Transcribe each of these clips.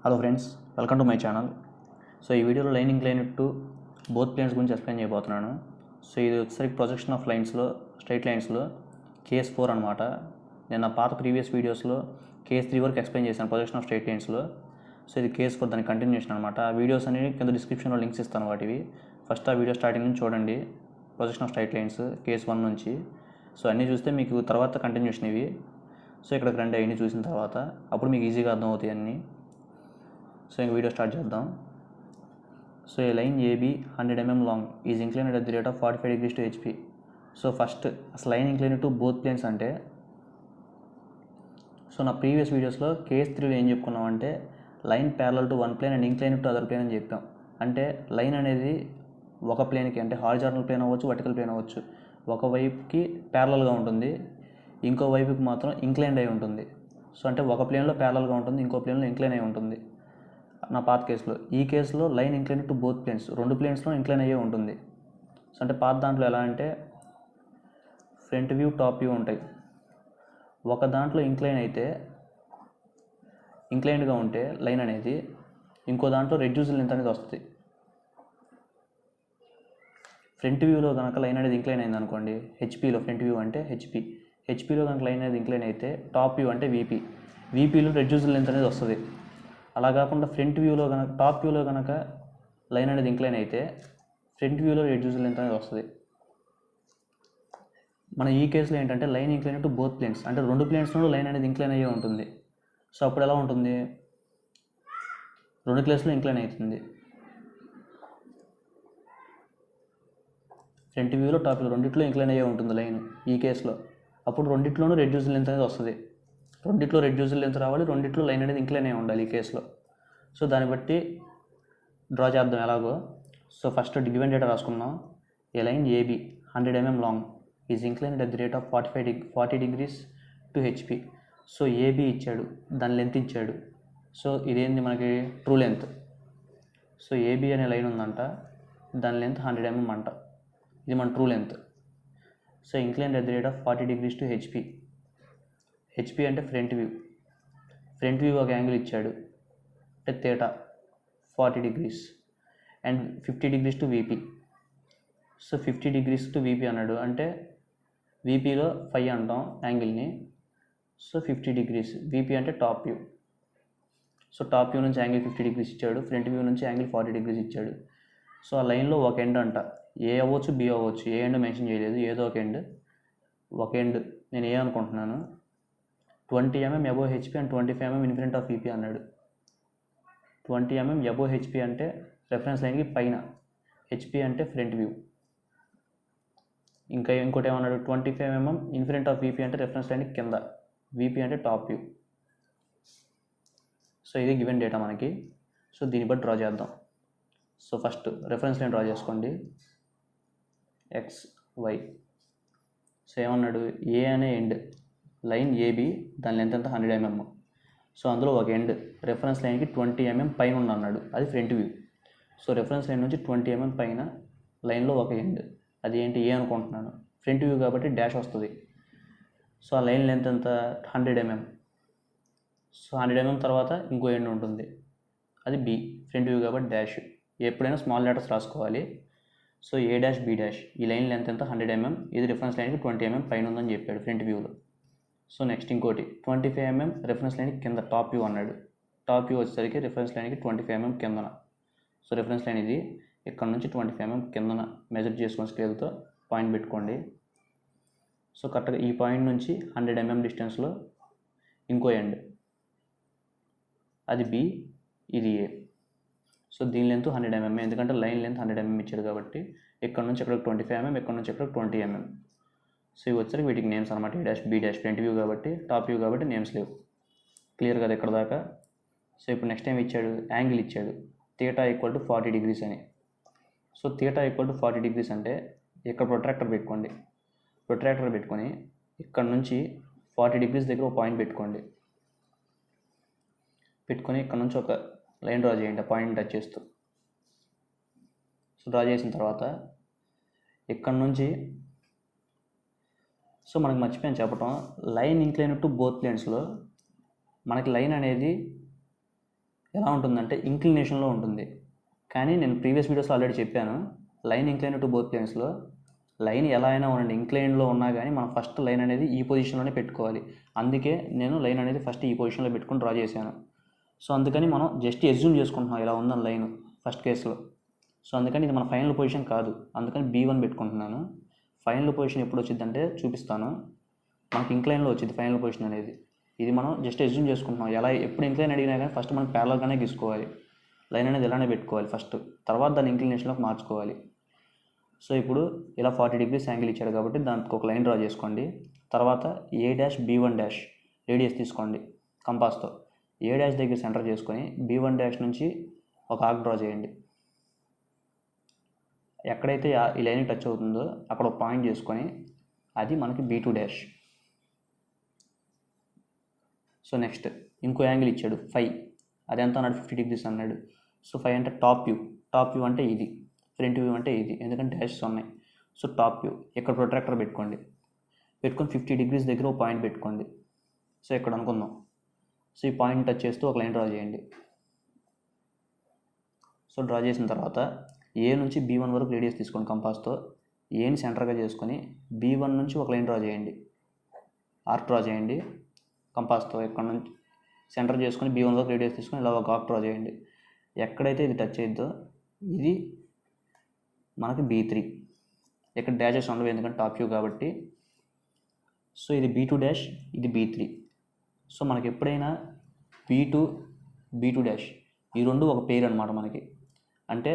Hello friends, welcome to my channel. So ఈ వీడియోలో line inclined to both planes గురించి explain చేయబోతున్నాను. So ఇది వచ్చేసరికి ప్రొజెక్షన్ ఆఫ్ లైన్స్లో స్ట్రైట్ లైన్స్లో కేస్ 4 అనమాట. నేను నా పాత ప్రీవియస్ వీడియోస్లో కేస్ 3 వరకు ఎక్స్ప్లెయిన్ చేశాను ప్రొజెక్షన్ ఆఫ్ స్ట్రైట్ లైన్స్లో. సో ఇది కేస్ 4 దాని కంటిన్యూషన్ అనమాట. ఆ వీడియోస్ అనేవి కింద డిస్క్రిప్షన్లో లింక్స్ ఇస్తాను వాటివి. ఫస్ట్ ఆ వీడియో స్టార్టింగ్ నుంచి చూడండి, projection of straight lines case 1 నుంచి. సో అన్నీ చూస్తే మీకు తర్వాత కంటిన్యూషన్ ఇవి. సో ఇక్కడికి రండి, అవన్నీ చూసిన తర్వాత అప్పుడు మీకు ఈజీగా అర్థమవుతాయి అన్నీ. సో ఇంక వీడియో స్టార్ట్ చేద్దాం. So a line AB 100 mm long is inclined at the rate of 45 degrees to HP. So first అసలు line inclined to both planes అంటే, సో నా ప్రీవియస్ వీడియోస్లో కేస్ 3లో ఏం చెప్పుకున్నామంటే line parallel to one plane and inclined to other plane అని చెప్పాం. అంటే లైన్ అనేది ఒక ప్లేన్కి, అంటే హారిజాంటల్ ప్లేన్ అవ్వచ్చు, వర్టికల్ ప్లేన్ అవ్వచ్చు, ఒక వైపుకి ప్యారలల్గా ఉంటుంది, ఇంకో వైపుకి మాత్రం ఇంక్లైన్డ్ అయి ఉంటుంది. సో అంటే ఒక ప్లేన్లో ప్యారలల్గా ఉంటుంది, ఇంకో ప్లేన్లో ఇంక్లైన్ అయి ఉంటుంది నా పాత కేసులో. ఈ కేసులో line incline to both planes, రెండు ప్లేన్స్లో ఇంక్లైన్ అయ్యే ఉంటుంది. సో అంటే పాత దాంట్లో ఎలా అంటే ఫ్రంట్ వ్యూ, టాప్ వ్యూ ఉంటాయి. ఒక దాంట్లో ఇంక్లైన్ అయితే, ఇంక్లైన్డ్గా ఉంటే లైన్ అనేది, ఇంకో దాంట్లో రెడ్యూస్డ్ లెంత్ అనేది వస్తుంది. ఫ్రంట్ వ్యూలో కనుక లైన్ అనేది ఇంక్లైన్ అయింది అనుకోండి, హెచ్పీలో, ఫ్రంట్ వ్యూ అంటే హెచ్పీలో కనుక లైన్ అనేది ఇంక్లైన్ అయితే టాప్ వ్యూ అంటే వీపీలో రెడ్యూస్డ్ లెంత్ అనేది వస్తుంది. అలా కాకుండా ఫ్రంట్ వ్యూలో కనుక, టాప్ వ్యూలో కనుక లైన్ అనేది ఇంక్లైన్ అయితే ఫ్రంట్ వ్యూలో రెడ్యూస్డ్ లెంత్ అనేది వస్తుంది. మన ఈ కేసులో ఏంటంటే line incline to both planes, అంటే రెండు ప్లేన్స్లో లైన్ అనేది ఇంక్లైన్ అయ్యే ఉంటుంది. సో అప్పుడు ఎలా ఉంటుంది, రెండు ప్లేన్స్లో ఇంక్లైన్ అవుతుంది. ఫ్రంట్ వ్యూలో, టాప్ వ్యూ రెండిట్లో ఇంక్లైన్ అయ్యే ఉంటుంది లైన్ ఈ కేసులో. అప్పుడు రెండిట్లోనూ రెడ్యూస్డ్ లెంత్ అనేది వస్తుంది. రెండిట్లో రెడ్యూస్డ్ లెంత్ రావాలి, రెండిట్లో లైన్ అనేది ఇంక్లైన్ అయి ఉండాలి ఈ కేసులో. సో దాన్ని బట్టి డ్రా చేద్దాం ఎలాగో. సో ఫస్ట్ గివెన్ డేటా రాసుకున్నాం. A line AB 100 mm long is inclined at the rate of 40 degrees to HP. So AB ఇచ్చాడు, దాని లెంత్ ఇచ్చాడు. సో ఇదేంది మనకి ట్రూ లెంత్. సో ఏబీ అనే లైన్ ఉందంట, దాని లెంత్ 100 mm అంట, ఇది మన true length. So inclined at the rate of 40 degrees to HP. HP అంటే ఫ్రంట్ వ్యూ ఒక యాంగిల్ ఇచ్చాడు, అంటే theta 40 degrees and 50 degrees to VP. So 50 degrees to VP అన్నాడు, అంటే వీపీలో 5 అంటాం యాంగిల్ని. సో 50 degrees, వీపీ అంటే top view. So top view నుంచి angle 50 degrees ఇచ్చాడు, ఫ్రంట్ వ్యూ నుంచి యాంగిల్ 40 degrees ఇచ్చాడు. సో ఆ లైన్లో ఒక ఎండ్ అంట, ఏ అవ్వచ్చు, బి అవ్వచ్చు, ఏ ఎండ్ మెన్షన్ చేయలేదు, ఏదో ఒక ఎండ్ నేను ఏ అనుకుంటున్నాను. 20 mm above HP and 25 mm in front of VP అన్నాడు. 20 mm అబోవ్ హెచ్పి అంటే రెఫరెన్స్ లైన్కి పైన, హెచ్పి అంటే ఫ్రంట్ వ్యూ. ఇంకోటి ఏమన్నాడు, 25 mm in front of VP అంటే రెఫరెన్స్ లైన్కి కింద, వీపీ అంటే టాప్ వ్యూ. సో ఇది గివెన్ డేటా మనకి. సో దీన్ని బట్టి డ్రా చేద్దాం. So first reference line draw చేసుకోండి, ఎక్స్ వై. సో ఏమన్నాడు, ఏ అనే ఎండ్ లైన్ ఏబీ, దాని లెంత్ ఎంత 100 mm. సో అందులో ఒక ఎండ్ రెఫరెన్స్ లైన్కి 20 mm పైన అన్నాడు, అది front view. So reference line నుంచి 20 mm పైన లైన్లో ఒక ఎండ్, అది ఏంటి ఏ అనుకుంటున్నాను, ఫ్రంట్ వ్యూ కాబట్టి డాష్ వస్తుంది. సో ఆ లైన్ లెంత్ ఎంత 100 mm. సో 100 mm తర్వాత ఇంకో ఎండ్ ఉంటుంది, అది బి, ఫ్రంట్ వ్యూ కాబట్టి డాష్. ఎప్పుడైనా స్మాల్ లెటర్స్ రాసుకోవాలి. సో ఏ డాష్ బి డాష్, ఈ లైన్ లెంత్ ఎంత 100 mm, ఇది రిఫరెన్స్ లైన్కి 20 mm పైన ఉందని చెప్పాడు ఫ్రంట్ వ్యూలో. సో నెక్స్ట్ ఇంకోటి 25 mm రెఫరెన్స్ లైన్కి కింద, టాప్ వ్యూ అన్నాడు. టాప్ వ్యూ వచ్చేసరికి రిఫరెన్స్ లైన్కి 25 mm కిందన. సో రిఫరెన్స్ లైన్ ఇది, ఇక్కడ నుంచి 25 mm కిందన మెజర్ చేసుకొని స్కేల్తో పాయింట్ పెట్టుకోండి. సో కరెక్ట్గా ఈ పాయింట్ నుంచి 100 mm డిస్టెన్స్లో ఇంకో ఎండ్, అది బి, ఇది ఏ. సో దీని లెంత్ 100 mm, ఎందుకంటే లైన్ లెంత్ 100 mm ఇచ్చాడు కాబట్టి ఇక్కడ నుంచి ఇక్కడికి 25 mm, ఇక్కడ నుంచి ఇక్కడికి 20 mm. సో ఇవి వచ్చరికి వీటికి నేమ్స్ అనమాట, A dash B dash. Front view కాబట్టి, టాప్ వ్యూ కాబట్టి నేమ్స్ లేవు. క్లియర్ కదా ఇక్కడ దాకా. సో ఇప్పుడు నెక్స్ట్ టైం ఇచ్చాడు, యాంగిల్ ఇచ్చాడు థీటా ఈక్వల్ టు 40 degrees అని. So theta equal to 40 degrees అంటే ఇక్కడ ప్రొట్రాక్టర్ పెట్టుకోండి. ప్రొట్రాక్టర్ పెట్టుకొని ఇక్కడ నుంచి 40 degrees దగ్గర ఒక పాయింట్ పెట్టుకొని ఇక్కడ నుంచి ఒక లైన్ డ్రా చేయండి, ఆ పాయింట్ టచ్ చేస్తూ. సో డ్రా చేసిన తర్వాత ఇక్కడ నుంచి, సో మనకు మర్చిపోయాను చెప్పటం, లైన్ ఇంక్లైన్ టు బోత్ ప్లేన్స్లో మనకి లైన్ అనేది ఎలా ఉంటుందంటే ఇంక్లినేషన్లో ఉంటుంది. కానీ నేను ప్రీవియస్ వీడియోస్లో ఆల్రెడీ చెప్పాను, లైన్ ఇంక్లైన్ టు బోత్ ప్లేన్స్లో లైన్ ఎలా అయినా ఉండండి, ఇంక్లైన్లో ఉన్నా కానీ మనం ఫస్ట్ లైన్ అనేది ఈ పొజిషన్లోనే పెట్టుకోవాలి. అందుకే నేను లైన్ అనేది ఫస్ట్ ఈ పొజిషన్లో పెట్టుకొని డ్రా చేశాను. సో అందుకని మనం జస్ట్ ఎజ్యూమ్ చేసుకుంటున్నాం ఇలా ఉందని లైన్ ఫస్ట్ కేసులో. సో అందుకని ఇది మన ఫైనల్ పొజిషన్ కాదు, అందుకని B1 పెట్టుకుంటున్నాను. ఫైనల్ పొజిషన్ ఎప్పుడు వచ్చిందంటే చూపిస్తాను. మనకి ఇంక్లైన్లో వచ్చింది ఫైనల్ పొజిషన్ అనేది. ఇది మనం జస్ట్ ఎజ్యూమ్ చేసుకుంటున్నాం. ఎలా ఎప్పుడు ఇంక్లైన్ అడిగినా కానీ ఫస్ట్ మనం ప్యారలల్గానే గీసుకోవాలి, లైన్ అనేది ఇలానే పెట్టుకోవాలి ఫస్ట్, తర్వాత దాన్ని ఇంక్లినేషన్లోకి మార్చుకోవాలి. సో ఇప్పుడు ఇలా 40 degrees యాంగిల్ ఇచ్చాడు కాబట్టి దానికి ఒక లైన్ డ్రా చేసుకోండి. తర్వాత A', B1' రేడియస్ తీసుకోండి కంపాస్తో. A' దగ్గర సెంటర్ చేసుకొని B1' నుంచి ఒక ఆర్క్ డ్రా చేయండి. ఎక్కడైతే ఈ లైన్ టచ్ అవుతుందో అక్కడ ఒక పాయింట్ చేసుకొని అది మనకి B2'. సో నెక్స్ట్ ఇంకో యాంగిల్ ఇచ్చాడు 5, అది ఎంత అన్నాడు 50 degrees అన్నాడు. సో 5 అంటే టాప్ వ్యూ అంటే ఇది, ఫ్రంట్ వ్యూ అంటే ఇది, ఎందుకంటే డాషెస్ ఉన్నాయి. సో టాప్ వ్యూ ఇక్కడ ప్రొట్రాక్టర్ పెట్టుకొని 50 degrees దగ్గర ఒక పాయింట్ పెట్టుకోండి. సో ఇక్కడ అనుకుందాం. సో ఈ పాయింట్ టచ్ చేస్తూ ఒక లైన్ డ్రా చేయండి. సో డ్రా చేసిన తర్వాత A నుంచి B1 వరకు రేడియస్ తీసుకోండి కంపాస్తో. Aని సెంటర్గా చేసుకొని B1 నుంచి ఒక లైన్ డ్రా చేయండి, ఆర్క్ డ్రా చేయండి కంపాస్తో. ఇక్కడ నుంచి సెంటర్ చేసుకొని B1 వరకు రేడియస్ తీసుకొని ఇలా ఒక ఆర్క్ డ్రా చేయండి. ఎక్కడైతే ఇది టచ్ అయ్యిద్దో ఇది మనకి B3. ఇక్కడ డాషెస్ ఉండవు ఎందుకంటే టాప్ వ్యూ కాబట్టి. సో ఇది B2', ఇది B3. సో మనకి ఎప్పుడైనా B2, B2' ఈ రెండు ఒక పేరు అనమాట మనకి. అంటే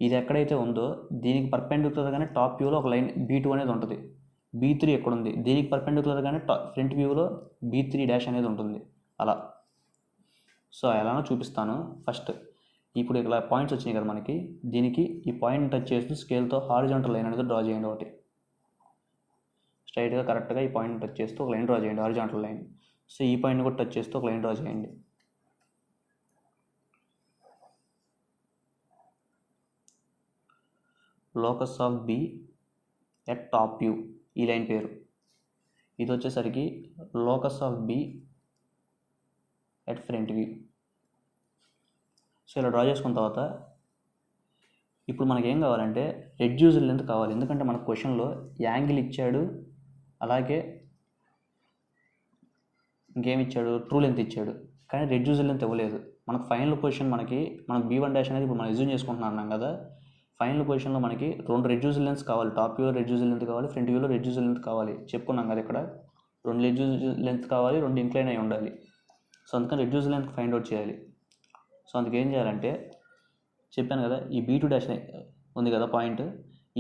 ఇది ఎక్కడైతే ఉందో దీనికి పర్పెండిక్యులర్గానే టాప్ వ్యూలో ఒక లైన్ B2 అనేది ఉంటుంది. B3 ఎక్కడ ఉంది, దీనికి పర్పెండిక్యులర్గానే ఫ్రంట్ వ్యూలో B3' అనేది ఉంటుంది. అలా సో ఎలానో చూపిస్తాను. ఫస్ట్ ఇప్పుడు ఇలా పాయింట్స్ వచ్చినాయి కదా మనకి, దీనికి ఈ పాయింట్ టచ్ చేస్తూ స్కేల్తో హారిజాంటల్ లైన్ అనేది డ్రా చేయండి. ఒకటి స్ట్రైట్గా కరెక్ట్గా ఈ పాయింట్ టచ్ చేస్తూ ఒక లైన్ డ్రా చేయండి, హారిజాంటల్ లైన్. సో ఈ పాయింట్ కూడా టచ్ చేస్తూ ఒక లైన్ డ్రా చేయండి. Locus of B at top view, ఈ లైన్ పేరు. ఇది వచ్చేసరికి locus of B at front view. So ఇలా డ్రా చేసుకున్న తర్వాత ఇప్పుడు మనకి ఏం కావాలంటే రెడ్యూస్డ్ లెంత్ కావాలి. ఎందుకంటే మన క్వశ్చన్లో యాంగిల్ ఇచ్చాడు, అలాగే ఇంకేం ఇచ్చాడు, ట్రూ లెంత్ ఇచ్చాడు, కానీ రెడ్యూస్డ్ లెంత్ ఇవ్వలేదు. మనకు ఫైనల్ పొజిషన్ మనం B1' అనేది ఇప్పుడు మనం ఎజ్యూమ్ చేసుకుంటున్నాం కదా. ఫైనల్ పొజిషన్లో మనకి రెండు రెడ్యూస్డ్ లెంత్స్ కావాలి, టాప్ వ్యూలో రెడ్యూస్డ్ లెంత్ కావాలి, ఫ్రంట్ వ్యూలో రెడ్యూస్డ్ లెంత్ కావాలి. చెప్పుకున్నాం కదా ఇక్కడ రెండు రెడ్యూస్డ్ లెంత్ కావాలి, రెండు ఇంక్లైన్ అయి ఉండాలి. సో అందుకని రెడ్యూస్డ్ లెంత్ ఫైండ్ అవుట్ చేయాలి. సో అందుకు ఏం చేయాలంటే చెప్పాను కదా, ఈ B2' ఉంది కదా పాయింట్,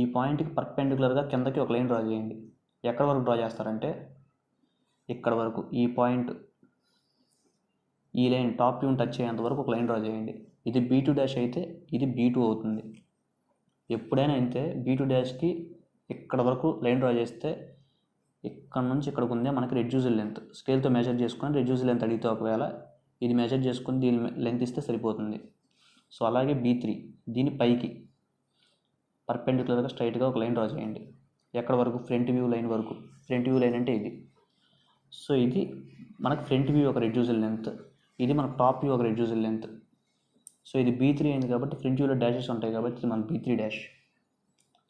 ఈ పాయింట్కి పర్పెండిక్యులర్గా కిందకి ఒక లైన్ డ్రా చేయండి. ఎక్కడ వరకు డ్రా చేస్తారంటే ఇక్కడ వరకు. ఈ పాయింట్ ఈ లైన్ టాప్ వ్యూని టచ్ అయ్యేంత వరకు ఒక లైన్ డ్రా చేయండి. ఇది B2' అయితే ఇది B2 అవుతుంది. ఎప్పుడైనా అంతే, B2'కి ఇక్కడ వరకు లైన్ డ్రా చేస్తే ఇక్కడ నుంచి ఇక్కడికి ఉందే మనకి రెడ్యూస్డ్ లెంత్. స్కేల్తో మెజర్ చేసుకొని రెడ్యూస్డ్ లెంత్ అడిగితే ఒకవేళ ఇది మెజర్ చేసుకుని దీని లెంత్ ఇస్తే సరిపోతుంది. సో అలాగే B3 దీని పైకి పర్పెండిక్యులర్గా స్ట్రైట్గా ఒక లైన్ డ్రా చేయండి. ఎక్కడ వరకు, ఫ్రంట్ వ్యూ లైన్ వరకు. ఫ్రంట్ వ్యూ లైన్ అంటే ఇది. సో ఇది మనకు ఫ్రంట్ వ్యూ ఒక రెడ్యూస్డ్ లెంత్, ఇది మనకు టాప్ వ్యూ ఒక రెడ్యూస్డ్ లెంత్. సో ఇది B3 అయింది కాబట్టి ఫ్రంట్ వ్యూలో డాషెస్ ఉంటాయి కాబట్టి ఇది మన B3'.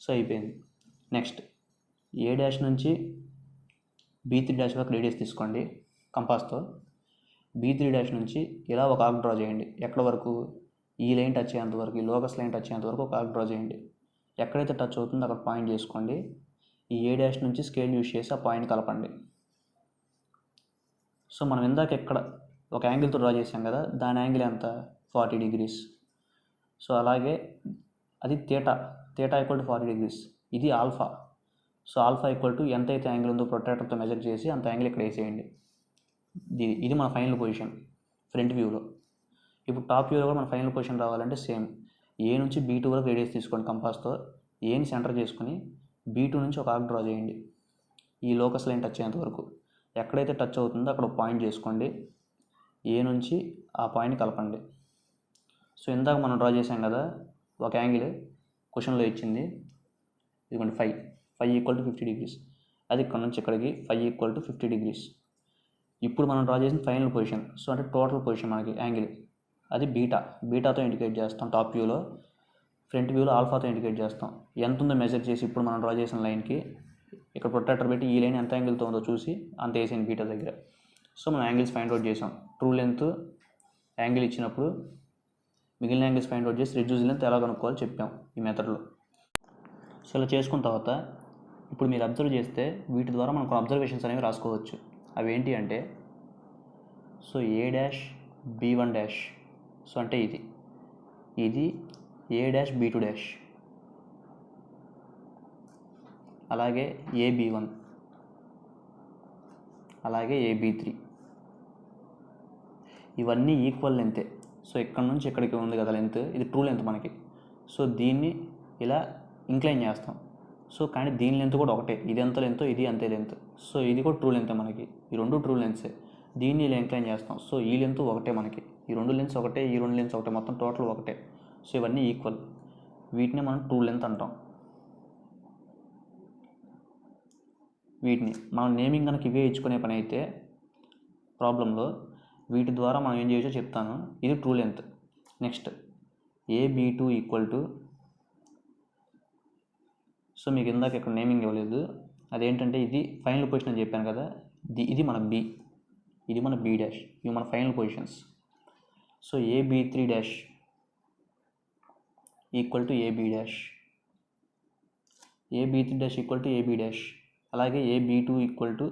సో అయిపోయింది. నెక్స్ట్ A' నుంచి B3' వరకు రేడియస్ తీసుకోండి కంపాస్తో. B3' నుంచి ఇలా ఒక ఆర్క్ డ్రా చేయండి. ఎక్కడ వరకు, ఈ లైన్ టచ్ అయ్యేంత వరకు, ఈ లోకస్ లైన్ టచ్ అయ్యేంత వరకు ఒక ఆర్క్ డ్రా చేయండి. ఎక్కడైతే టచ్ అవుతుందో అక్కడ పాయింట్ చేసుకోండి. ఈ A' నుంచి స్కేల్ యూజ్ చేసి ఆ పాయింట్ కలపండి. సో మనం ఇందాక ఎక్కడ ఒక యాంగిల్తో డ్రా చేసాం కదా, దాని యాంగిల్ ఎంత, 40 degrees. సో అలాగే అది థీటా ఈక్వల్ టు 40 degrees. ఇది alpha. So alpha equal to ఎంత అయితే యాంగిల్ ఉందో ప్రొట్రాక్టర్తో మెజర్ చేసి అంత యాంగిల్ ఇక్కడ వేసేయండి. ఇది మన ఫైనల్ పొజిషన్ ఫ్రంట్ వ్యూలో. ఇప్పుడు టాప్ వ్యూలో కూడా మన ఫైనల్ పొజిషన్ రావాలంటే సేమ్. A నుంచి B2 వరకు రేడియస్ తీసుకోండి కంపాస్తో. Aని సెంటర్ చేసుకుని B2 నుంచి ఒక ఆర్క్ డ్రా చేయండి ఈ లోకస్ లైన్ టచ్ అయ్యేంత వరకు. ఎక్కడైతే టచ్ అవుతుందో అక్కడ ఒక పాయింట్ చేసుకోండి. A నుంచి ఆ పాయింట్ కలపండి. సో ఇందాక మనం డ్రా చేసాం కదా ఒక యాంగిల్, క్వశ్చన్లో ఇచ్చింది ఇదిగోండి 5 ఈక్వల్ టు 50 degrees. అది ఇక్కడ నుంచి ఇక్కడికి 5 ఈక్వల్ టు 50 degrees. ఇప్పుడు మనం డ్రా చేసిన ఫైనల్ పొజిషన్. సో అంటే టోటల్ పొజిషన్ మనకి యాంగిల్ అది బీటాతో ఇండికేట్ చేస్తాం టాప్ వ్యూలో. ఫ్రంట్ వ్యూలో ఆల్ఫాతో ఇండికేట్ చేస్తాం. ఎంత ఉందో మెజర్ చేసి ఇప్పుడు మనం డ్రా చేసిన లైన్కి ఇక్కడ ప్రొట్రాక్టర్ పెట్టి ఈ లైన్ ఎంత యాంగిల్తో ఉందో చూసి అంత వేసాను బీటా దగ్గర. సో మనం యాంగిల్స్ ఫైండ్ అవుట్ చేసాం. ట్రూ లెంత్ యాంగిల్ ఇచ్చినప్పుడు మిగిలిన యాంగిల్స్ ఫైండ్ అవుట్ చేసి రెడ్యూస్ లెంత్ ఎలా కనుక్కోవాలో చెప్పాం ఈ మెథడ్లో. సో ఇలా చేసుకున్న తర్వాత ఇప్పుడు మీరు అబ్జర్వ్ చేస్తే వీటి ద్వారా మనం కొన్ని అబ్జర్వేషన్స్ అనేవి రాసుకోవచ్చు. అవి ఏంటి అంటే, సో A', B1', సో అంటే ఇది A', B2', అలాగే AB1, అలాగే AB3, ఇవన్నీ ఈక్వల్ లెంతే. సో ఇక్కడ నుంచి ఇక్కడికి ఉంది కదా లెంత్, ఇది ట్రూ లెంత్ మనకి. సో దీన్ని ఇలా ఇంక్లైన్ చేస్తాం. సో కానీ దీని లెంత్ కూడా ఒకటే, ఇది ఎంత లెంత్ ఇది అంతే లెంత్. సో ఇది కూడా ట్రూ లెంత్ మనకి, ఈ రెండు ట్రూ లెంత్సే. దీన్ని ఇలా ఇంక్లైన్ చేస్తాం. సో ఈ లెంత్ ఒకటే మనకి, ఈ రెండు లెంత్స్ ఒకటే, ఈ రెండు లెంత్స్ ఒకటే, మొత్తం టోటల్ ఒకటే. సో ఇవన్నీ ఈక్వల్, వీటిని మనం ట్రూ లెంత్ అంటాం. వీటిని మనం నేమింగ్ కనుక ఇవే ఇచ్చుకునే పని అయితే ప్రాబ్లంలో వీటి ద్వారా మనం ఏం చేయొచ్చో చెప్తాను. ఇది true length. Next AB2 equal to, so మీకు ఇందాక ఇక్కడ నేమింగ్ ఇవ్వలేదు, అదేంటంటే ఇది ఫైనల్ పొజిషన్ అని చెప్పాను కదా, ఇది మన B, ఇది మన B', ఇవి మన final positions. So AB3' equal to AB', AB3' equal to AB', అలాగే AB2 equal to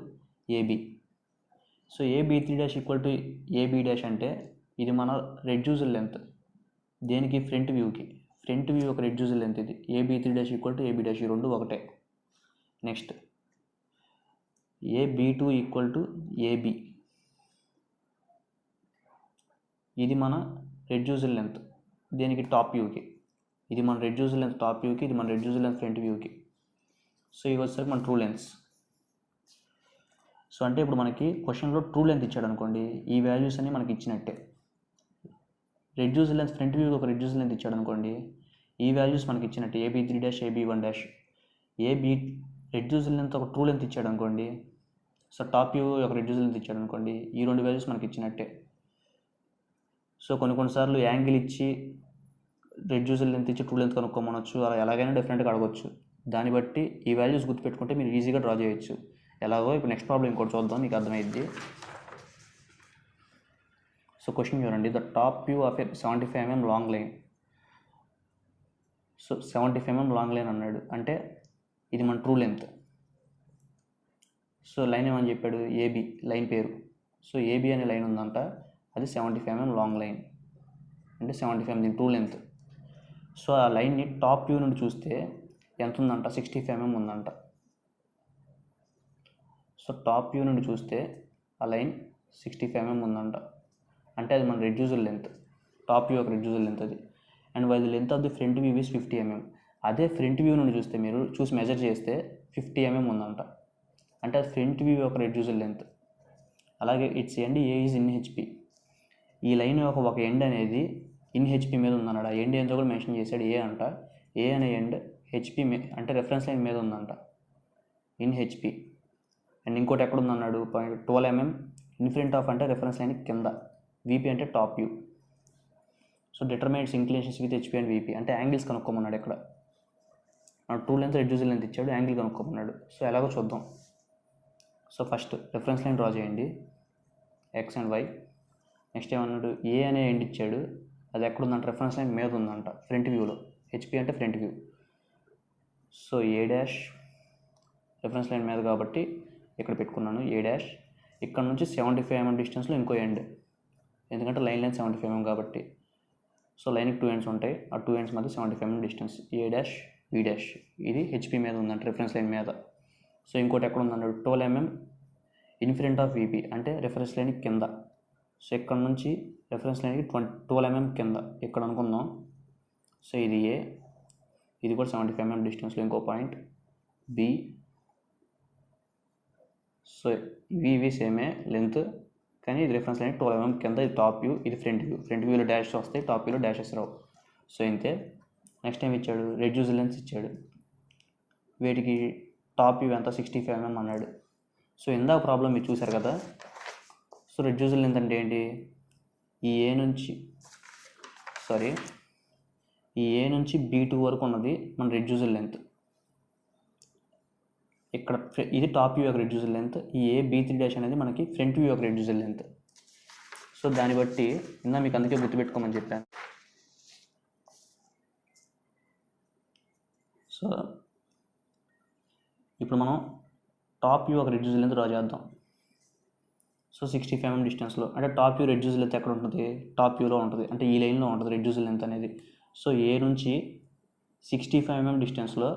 AB. So AB3' equal to AB' అంటే ఇది మన రెడ్యూసర్ లెంత్. దేనికి? ఫ్రంట్ వ్యూకి. ఫ్రంట్ వ్యూ ఒక రెడ్యూసర్ లెంత్ ఇది. AB3' ఈక్వల్ టు AB', ఈ రెండు ఒకటే. Next AB2 equal to AB, ఇది మన రెడ్యూసర్ లెంత్. దేనికి? టాప్ వ్యూకి. ఇది మన రెడ్యూసర్ లెంత్ టాప్ వ్యూకి, ఇది మన రెడ్యూసర్ లెంత్ ఫ్రంట్ వ్యూకి. సో ఇవి వచ్చేసరికి మన ట్రూ లెంత్స్. సో అంటే ఇప్పుడు మనకి క్వశ్చన్లో ట్రూ లెంత్ ఇచ్చాడు అనుకోండి, ఈ వాల్యూస్ అన్నీ మనకి ఇచ్చినట్టే. రెడ్యూసర్ లెంత్ ఫ్రంట్ వ్యూ ఒక రెడ్యూసర్ లెంత్ ఇచ్చాడు అనుకోండి, ఈ వాల్యూస్ మనకి ఇచ్చినట్టు AB3', AB1'. రెడ్యూసర్ లెంత్ ఒక ట్రూ లెంత్ ఇచ్చాడు అనుకోండి, సో టాప్ వ్యూ ఒక రెడ్యూసర్ లెంత్ ఇచ్చాడు అనుకోండి, ఈ రెండు వాల్యూస్ మనకి ఇచ్చినట్టే. సో కొన్నిసార్లు యాంగిల్ ఇచ్చి రెడ్యూసర్ లెంత్ ఇచ్చి ట్రూ లెంత్ కనుక్కోమనొచ్చు, అలా ఎలాగైనా డిఫరెంట్గా అడగవచ్చు. దాన్ని బట్టి ఈ వాల్యూస్ గుర్తుపెట్టుకుంటే మీరు ఈజీగా డ్రా చేయొచ్చు. ఎలాగో ఇప్పుడు నెక్స్ట్ ప్రాబ్లం ఇంకోటి చూద్దాం, మీకు అర్థమైద్ది. సో క్వశ్చన్ చూడండి, the top view of A 75 mm long line. So 75 mm long line అన్నాడు అంటే ఇది మన ట్రూ లెంత్. సో లైన్ ఏమని చెప్పాడు? AB లైన్ పేరు. సో AB అనే లైన్ ఉందంట, అది 75 mm లాంగ్ లైన్ అంటే 75 దీని ట్రూ లెంత్. సో ఆ లైన్ని టాప్ వ్యూ నుండి చూస్తే ఎంత ఉందంట? 65 mm ఉందంట. సో టాప్ వ్యూ నుండి చూస్తే ఆ లైన్ 65 mm ఉందంట అంటే అది మన రెడ్యూసర్ లెంత్. టాప్ వ్యూ ఒక రెడ్యూసర్ లెంత్ అది. And while the length of the front view is 50 mm. అదే ఫ్రంట్ వ్యూ నుండి చూస్తే మీరు మెజర్ చేస్తే 50 mm ఉందంట అంటే అది ఫ్రంట్ వ్యూ ఒక రెడ్యూసర్ లెంత్. అలాగే it's end A is in HP. ఈ లైన్ ఒక ఎండ్ అనేది ఇన్ HP మీద ఉందన్నాడు. ఆ ఎండ్ ఏంటో కూడా మెన్షన్ చేశాడు, ఏ అంట. ఏ అనే ఎండ్ HP అంటే రెఫరెన్స్ లైన్ మీద ఉందంట, ఇన్ HP. అండ్ ఇంకోటి ఎక్కడ ఉందన్నాడు? 12 mm ఇన్ ఫ్రంట్ ఆఫ్ అంటే రెఫరెన్స్ లైన్ కింద, VP అంటే top view. So determines inclinations with HP and VP అంటే యాంగిల్స్ కనుక్కోమన్నాడు. ఇక్కడ ట్రూ లెంత్ రెడ్యూసర్ లెంత్ ఇచ్చాడు, యాంగిల్ కనుక్కోమన్నాడు. సో ఎలాగో చూద్దాం. So first reference line draw చేయండి, X అండ్ Y. నెక్స్ట్ ఏమన్నాడు? ఏ అనే ఎండ్ ఇచ్చాడు, అది ఎక్కడుందంట? రెఫరెన్స్ లైన్ మీద ఉందంట, ఫ్రంట్ వ్యూలో. HP అంటే front view. So A' reference line మీద కాబట్టి ఇక్కడ పెట్టుకున్నాను A'. ఇక్కడ నుంచి 75 mm డిస్టెన్స్లో ఇంకో ఎండ్, ఎందుకంటే లైన్ లెంత్ 75 mm కాబట్టి. సో లైన్కి 2 ends ఉంటాయి, ఆ 2 ends మధ్య 75 mm డిస్టెన్స్. A', B', ఇది HP మీద ఉందంట, రెఫరెన్స్ లైన్ మీద. సో ఇంకోటి ఎక్కడ ఉందన్నాడు? 12 mm in front of VP అంటే రెఫరెన్స్ లైన్ కింద. సో ఇక్కడ నుంచి రెఫరెన్స్ లైన్కి 12 mm కింద ఇక్కడ అనుకుందాం. సో ఇది A, ఇది కూడా 75 mm డిస్టెన్స్లో ఇంకో పాయింట్ B. సో ఇవి సేమే లెంత్, కానీ ఇది రిఫరెన్స్ లైన్ 12 mm కింద. ఇది టాప్ వ్యూ, ఇది ఫ్రంట్ వ్యూ. ఫ్రంట్ వ్యూలో డాష్ వస్తాయి, టాప్ వ్యూలో డాషెస్ రావు. సో ఇంతే. నెక్స్ట్ ఏం ఇచ్చాడు? రెడ్యూసర్ లెన్స్ ఇచ్చాడు. వీటికి టాప్ వ్యూ ఎంత? 65 mm అన్నాడు. సో ఇందాక ప్రాబ్లం మీరు చూశారు కదా. సో రెడ్యూసర్ లెంత్ అంటే ఏంటి? ఈ A నుంచి సారీ, ఈ ఏ నుంచి B2 వరకు ఉన్నది మన రెడ్యూసర్ లెంత్. ఇక్కడ ఇది టాప్ వ్యూ యొక్క రెడ్యూసర్ లెంత్, ఈ B3' అనేది మనకి ఫ్రంట్ వ్యూ యొక్క రెడ్యూసర్ లెంత్. సో దాన్ని బట్టి మీకు అందుకే గుర్తుపెట్టుకోమని చెప్పాను. సో ఇప్పుడు మనం టాప్ వ్యూ ఒక రెడ్యూసర్ లెంత్ డ్రా చేద్దాం. సో 65 mm డిస్టెన్స్లో, అంటే టాప్ వ్యూ రెడ్యూసర్ లెంత్ ఎక్కడ ఉంటుంది? టాప్ వ్యూలో ఉంటుంది, అంటే ఈ లైన్లో ఉంటుంది రెడ్యూసర్ లెంత్ అనేది. సో ఏ నుంచి 65 mm డిస్టెన్స్లో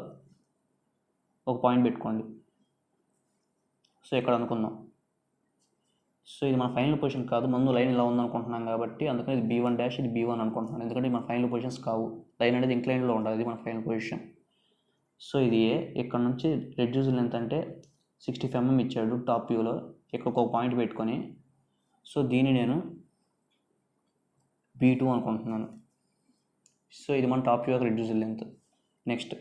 ఒక పాయింట్ పెట్టుకోండి. సో ఇక్కడ అనుకుందాం. సో ఇది మన ఫైనల్ పొజిషన్ కాదు, ముందు లైన్ ఇలా ఉందనుకుంటున్నాం కాబట్టి అందుకని ఇది B1', ఇది B1 అనుకుంటున్నాను, ఎందుకంటే మన ఫైనల్ పొజిషన్స్ కావు. లైన్ అనేది ఇంక్లైన్లో ఉండాలి, ఇది మన ఫైనల్ పొజిషన్. సో ఇది ఇక్కడ నుంచి రెడ్యూసర్ లెంత్ అంటే 65 mm ఇచ్చాడు టాప్ వ్యూలో, ఇక్కడ ఒక పాయింట్ పెట్టుకొని, సో దీన్ని నేను B2 అనుకుంటున్నాను. సో ఇది మన టాప్ వ్యూ యొక్క reducer length. Next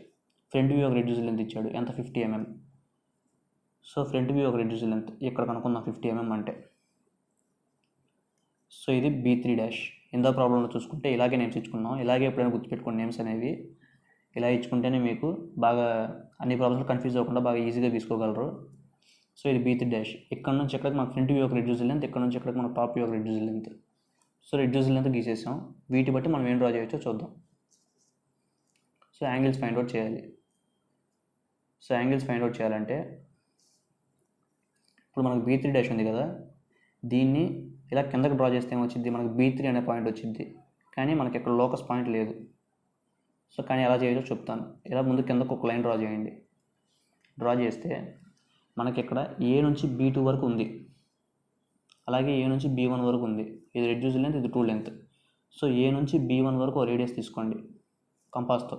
front view యొక్క రెడ్యూసర్ లెంత్ ఇచ్చాడు, ఎంత? 50 mm. సో ఫ్రంట్ వ్యూ యొక్క రెడ్యూసర్ లెంత్ ఇక్కడ కనుక్కుందాం 50 mm అంటే. సో ఇది B3'. ఇందా ప్రాబ్లంలో చూసుకుంటే ఇలాగే నేమ్స్ ఇచ్చుకున్నాం, ఇలాగే ఎప్పుడైనా గుర్తుపెట్టుకోండి నేమ్స్ అనేవి. ఇలా ఇచ్చుకుంటేనే మీకు బాగా అన్ని ప్రాబ్లమ్స్ కన్ఫ్యూజ్ అవ్వకుండా బాగా ఈజీగా తీసుకోగలరు. సో ఇది B3'. ఇక్కడ నుంచి ఎక్కడికి మన ఫ్రంట్ వ్యూ యొక్క రెడ్యూసర్ లెంత్, ఇక్కడ నుంచి ఎక్కడికి మన టాప్ వ్యూ యొక్క reducer length. So reducer length గీసేసాం, వీటి బట్టి మనం ఏం డ్రా చేయొచ్చో చూద్దాం. సో యాంగిల్స్ ఫైండ్ అవుట్ చేయాలి. సో యాంగిల్స్ ఫైండ్ అవుట్ చేయాలంటే ఇప్పుడు మనకు B3' ఉంది కదా, దీన్ని ఇలా కిందకి డ్రా చేస్తే ఏమొచ్చింది? మనకు B3 అనే పాయింట్ వచ్చింది, కానీ మనకి ఇక్కడ లోకస్ పాయింట్ లేదు. సో కానీ ఎలా చేయొచ్చో చెప్తాను. ఇలా ముందు కిందకు ఒక లైన్ డ్రా చేయండి. డ్రా చేస్తే మనకి ఇక్కడ ఏ నుంచి B2 వరకు ఉంది, అలాగే ఏ నుంచి B1 వరకు ఉంది. ఇది రెడ్యూసర్ లెంత్, ఇది ట్రూ లెంత్. సో ఏ నుంచి B1 వరకు ఒక రేడియస్ తీసుకోండి కంపాస్తో.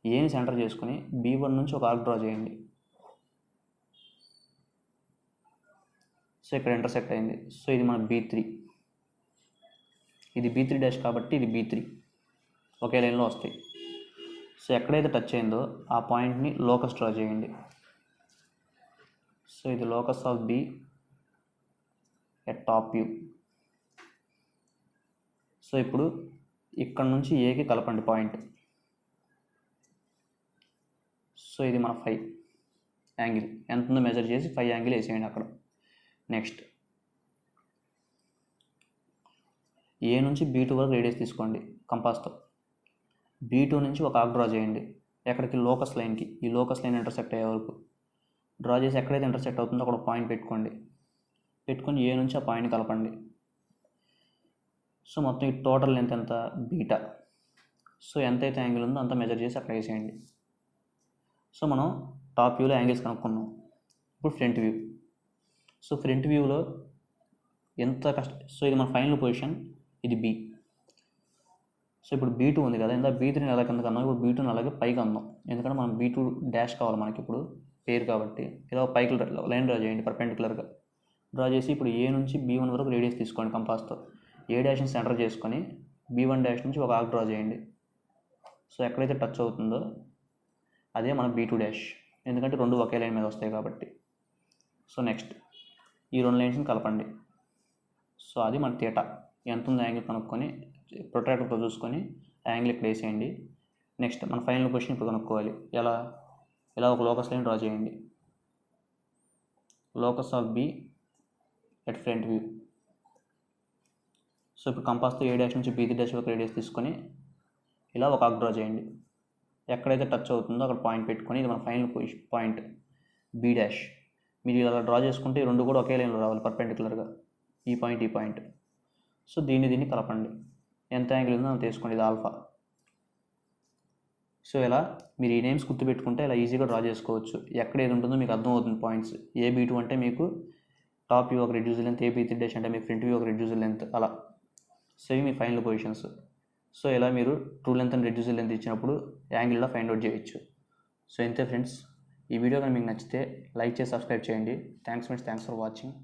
ఏని సెంటర్ చేసుకుని B1 నుంచి ఒక ఆర్క్ డ్రా చేయండి. సో ఇక్కడ ఇంటర్సెక్ట్ అయింది. సో ఇది మన B3, ఇది B3' కాబట్టి ఇది B3 ఒకే లైన్లో వస్తాయి. సో ఎక్కడైతే టచ్ అయిందో ఆ పాయింట్ని లోకస్ డ్రా చేయండి. సో ఇది locus of B at top view. So ఇప్పుడు ఇక్కడ నుంచి ఏకి కలపండి పాయింట్. సో ఇది మన 5 యాంగిల్ ఎంత ఉందో మెజర్ చేసి 5 యాంగిల్ వేసేయండి అక్కడ. నెక్స్ట్ ఏ నుంచి B2 వరకు రేడియస్ తీసుకోండి కంపాస్తో. B2 నుంచి ఒక ఆర్క్ డ్రా చేయండి, ఎక్కడికి? లోకస్ లైన్కి. ఈ లోకస్ లైన్ ఇంటర్సెక్ట్ అయ్యే వరకు డ్రా చేసి ఎక్కడైతే ఇంటర్సెక్ట్ అవుతుందో అక్కడ ఒక పాయింట్ పెట్టుకోండి. పెట్టుకొని ఏ నుంచి ఆ పాయింట్ కలపండి. సో మొత్తం ఈ టోటల్ లెంత్ ఎంత? బీటా. సో ఎంతైతే యాంగిల్ ఉందో అంత మెజర్ చేసి అక్కడ వేసేయండి. సో మనం టాప్ వ్యూలో యాంగిల్స్ కనుక్కున్నాం. ఇప్పుడు ఫ్రంట్ వ్యూ. సో ఫ్రంట్ వ్యూలో ఎంత సో ఇది మన ఫైనల్ పొజిషన్, ఇది B. సో ఇప్పుడు B2 ఉంది కదా, ఇందా B3ని ఎలా కిందకి అన్నాం, ఇప్పుడు B2ని అలాగే పైకి అందాం, ఎందుకంటే మనం B2' కావాలి మనకి ఇప్పుడు పేరు కాబట్టి. ఇలా పైకి లైన్ డ్రా చేయండి పర్పెండిక్యులర్గా. డ్రా చేసి ఇప్పుడు ఏ నుంచి B1 వరకు రేడియస్ తీసుకోండి కంపాస్తో. A' సెంటర్ చేసుకొని B1' నుంచి ఒక ఆర్క్ డ్రా చేయండి. సో ఎక్కడైతే టచ్ అవుతుందో అదే మన B2', ఎందుకంటే రెండు ఒకే లైన్ మీద వస్తాయి కాబట్టి. సో నెక్స్ట్ ఈ రెండు లైన్స్ని కలపండి. సో అది మన థీటా ఎంత ఉందో యాంగిల్ కనుక్కొని ప్రొట్రాక్టర్తో చూసుకొని యాంగిల్ ఇక్కడ వేసేయండి. నెక్స్ట్ మన ఫైనల్ పొజిషన్ ఇప్పుడు కనుక్కోవాలి. ఇలా ఒక లోకస్ లైన్ డ్రా చేయండి. Locus of B at front view. So ఇప్పుడు కంపాస్తో A' నుంచి B3' ఒక రేడియస్ తీసుకొని ఇలా ఒక ఆర్క్ డ్రా చేయండి. ఎక్కడైతే టచ్ అవుతుందో అక్కడ పాయింట్ పెట్టుకొని ఇది మన ఫైనల్ పొజిషన్ పాయింట్ B'. మీరు ఇలా డ్రా చేసుకుంటే ఈ రెండు కూడా ఒకే లైన్లో రావాలి పర్పెండిక్యులర్గా, ఈ పాయింట్. సో దీన్ని కలపండి, ఎంత యాంగిల్ ఉందో అంత తీసుకోండి, ఇది ఆల్ఫా. సో ఇలా మీరు ఈ నేమ్స్ గుర్తుపెట్టుకుంటే ఇలా ఈజీగా డ్రా చేసుకోవచ్చు. ఎక్కడ ఏది ఉంటుందో మీకు అర్థమవుతుంది పాయింట్స్. B2 అంటే మీకు టాప్ వ్యూ ఒక రెడ్యూసర్ లెంత్, B3' అంటే మీ ఫ్రంట్ వ్యూ ఒక రెడ్యూసర్ లెంత్, అలా. సో ఇవి మీ ఫైనల్ పొజిషన్స్. సో ఇలా మీరు true length and reducer length ఇచ్చినప్పుడు యాంగిల్లో ఫైండ్ అవుట్ చేయొచ్చు. సో ఇంతే ఫ్రెండ్స్, ఈ వీడియో కానీ మీకు నచ్చితే లైక్ చేసి సబ్స్క్రైబ్ చేయండి. Thanks for watching.